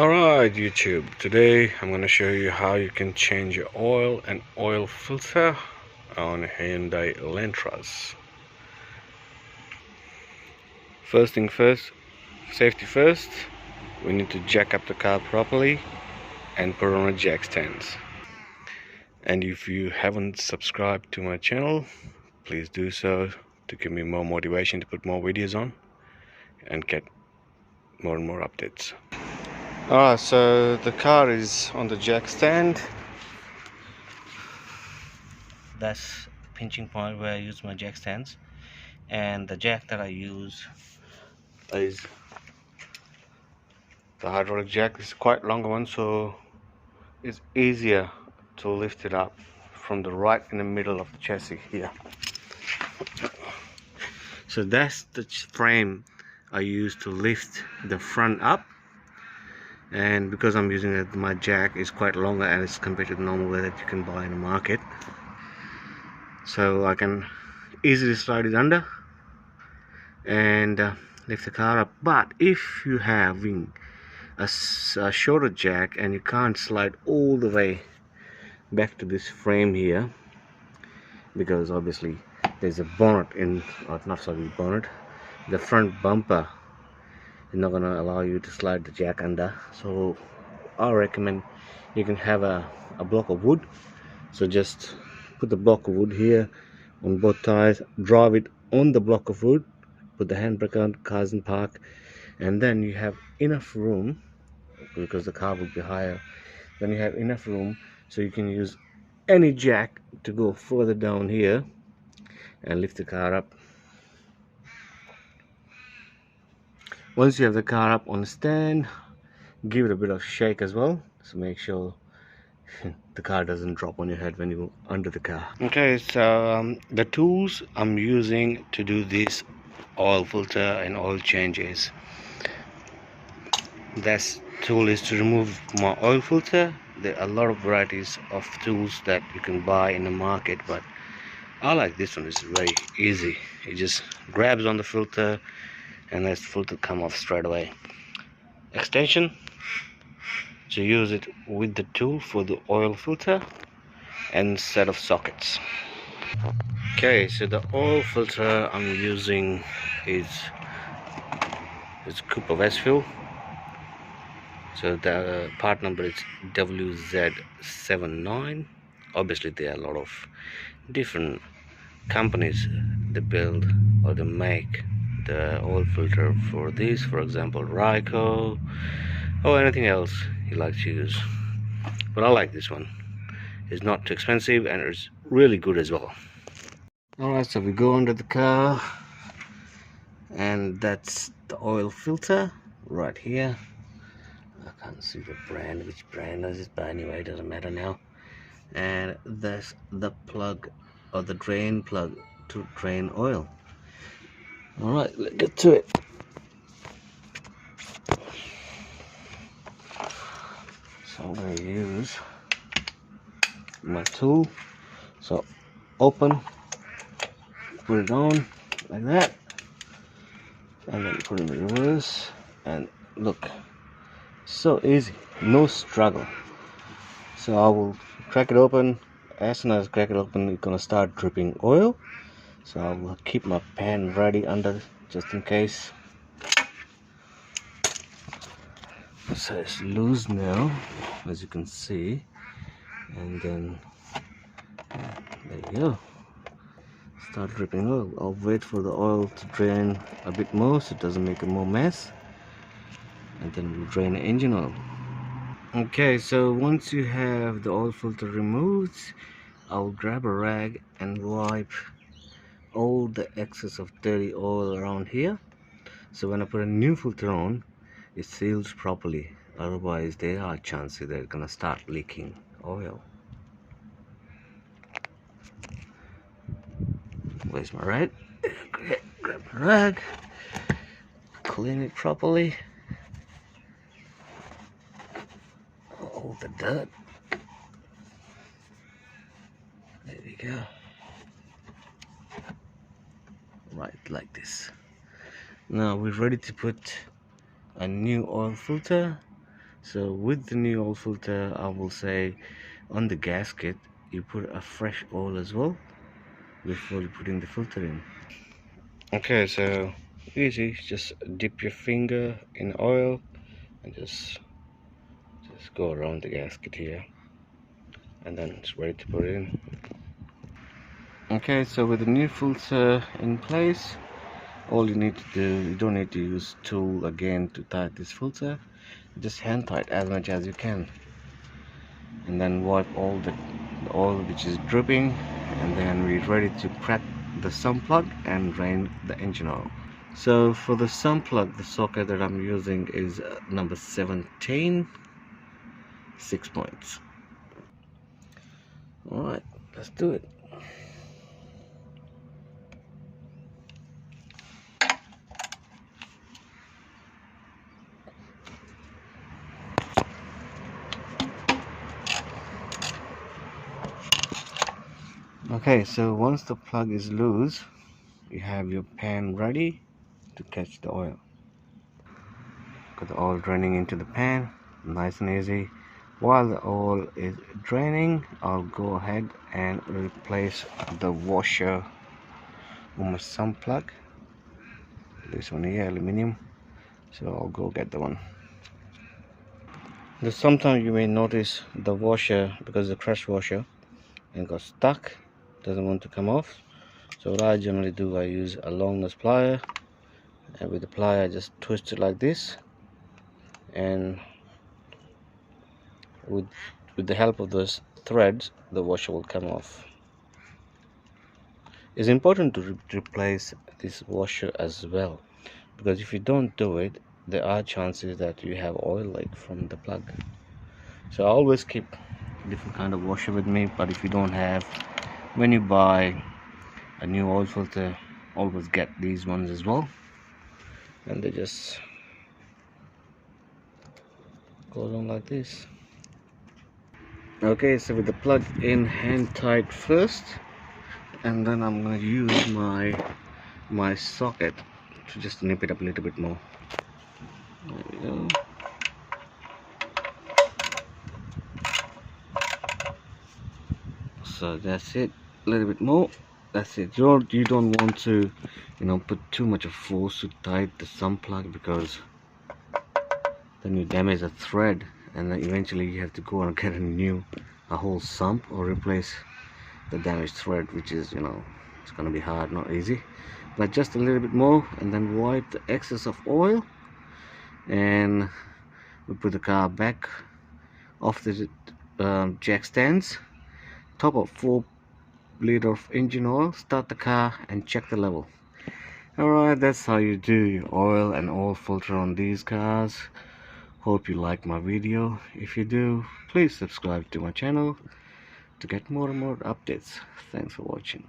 Alright YouTube, today I'm going to show you how you can change your oil and oil filter on Hyundai Elantras. First thing first, safety first, we need to jack up the car properly and put on a jack stands. And if you haven't subscribed to my channel, please do so to give me more motivation to put more videos on and get more and more updates. Alright, so the car is on the jack stand. That's the pinching point where I use my jack stands, and the jack that I use is the hydraulic jack. Is quite longer one, so it's easier to lift it up from the right in the middle of the chassis here. So that's the frame I use to lift the front up, and because I'm using it, my jack is quite longer and it's compared to the normal way that you can buy in the market, so I can easily slide it under and lift the car up. But if you having a shorter jack and you can't slide all the way back to this frame here, because obviously there's a bonnet in, or not sorry, bonnet, the front bumper is not going to allow you to slide the jack under. So I recommend you can have a block of wood. So just put the block of wood here on both tires, drive it on the block of wood, put the handbrake on, cars in park, and then you have enough room, because the car will be higher, then you have enough room so you can use any jack to go further down here and lift the car up. Once you have the car up on the stand, give it a bit of shake as well, so make sure the car doesn't drop on your head when you go under the car. Okay, so the tools I'm using to do this oil filter and oil changes, this tool is to remove my oil filter. There are a lot of varieties of tools that you can buy in the market, but I like this one. It's very easy. It just grabs on the filter and lets the filter come off straight away. Extension, to use it with the tool for the oil filter, and set of sockets. Okay, so the oil filter I'm using is Cooper Westfield. So the part number is WZ79. Obviously there are a lot of different companies that build or they make the oil filter for this, for example Ryco or anything else you like to use, but I like this one. It's not too expensive and it's really good as well. Alright, so we go under the car, and that's the oil filter right here. I can't see the brand, which brand is it, but anyway, it doesn't matter now. And that's the plug, or the drain plug to drain oil. Alright, let's get to it. So I'm going to use my tool. So open, put it on like that, and then put it in reverse, and look, so easy, no struggle. So I will crack it open. As soon as I crack it open, it's gonna start dripping oil, so I will keep my pan ready under just in case. So it's loose now, as you can see, and then there you go, start dripping oil. I'll wait for the oil to drain a bit more so it doesn't make a more mess, and then we'll drain the engine oil. Okay, so once you have the oil filter removed, I'll grab a rag and wipe all the excess of dirty oil around here, so when I put a new filter on, it seals properly. Otherwise there are chances that it's gonna start leaking oil. Where's my rag? Grab my rag, clean it properly, all the dirt. There we go. Right, like this. Now we're ready to put a new oil filter. So with the new oil filter, I will say on the gasket you put a fresh oil as well before you putting the filter in. Okay, so easy, just dip your finger in oil and just go around the gasket here, and then it's ready to put it in. Okay, so with the new filter in place, all you need to do, you don't need to use tool again to tighten this filter. Just hand tight as much as you can, and then wipe all the oil which is dripping, and then we're ready to crack the sump plug and drain the engine oil. So for the sump plug, the socket that I'm using is number 17, 6 points. Alright, let's do it. Okay, so once the plug is loose, you have your pan ready to catch the oil. Got the oil draining into the pan, nice and easy. While the oil is draining, I'll go ahead and replace the washer on my sump plug. This one here, aluminium. So I'll go get the one. Sometimes you may notice the washer, because the crash washer and got stuck, doesn't want to come off. So what I generally do, I use a long nose plier, and with the plier I just twist it like this, and with the help of those threads the washer will come off. It's important to replace this washer as well, because if you don't do it, there are chances that you have oil leak from the plug. So I always keep different kind of washer with me, but if you don't have, when you buy a new oil filter, always get these ones as well, and they just goes on like this. Okay, so with the plug in hand tight first, and then I'm going to use my socket to just nip it up a little bit more. There we go. So that's it, a little bit more. That's it. You don't want to, put too much of force to tighten the sump plug, because then you damage the thread, and then eventually you have to go and get a whole sump, or replace the damaged thread, which is, it's gonna be hard, not easy. But just a little bit more, and then wipe the excess of oil, and we put the car back off the jack stands, top up 4 liters of engine oil, start the car and check the level. Alright, that's how you do your oil and oil filter on these cars. Hope you like my video. If you do, please subscribe to my channel to get more and more updates. Thanks for watching.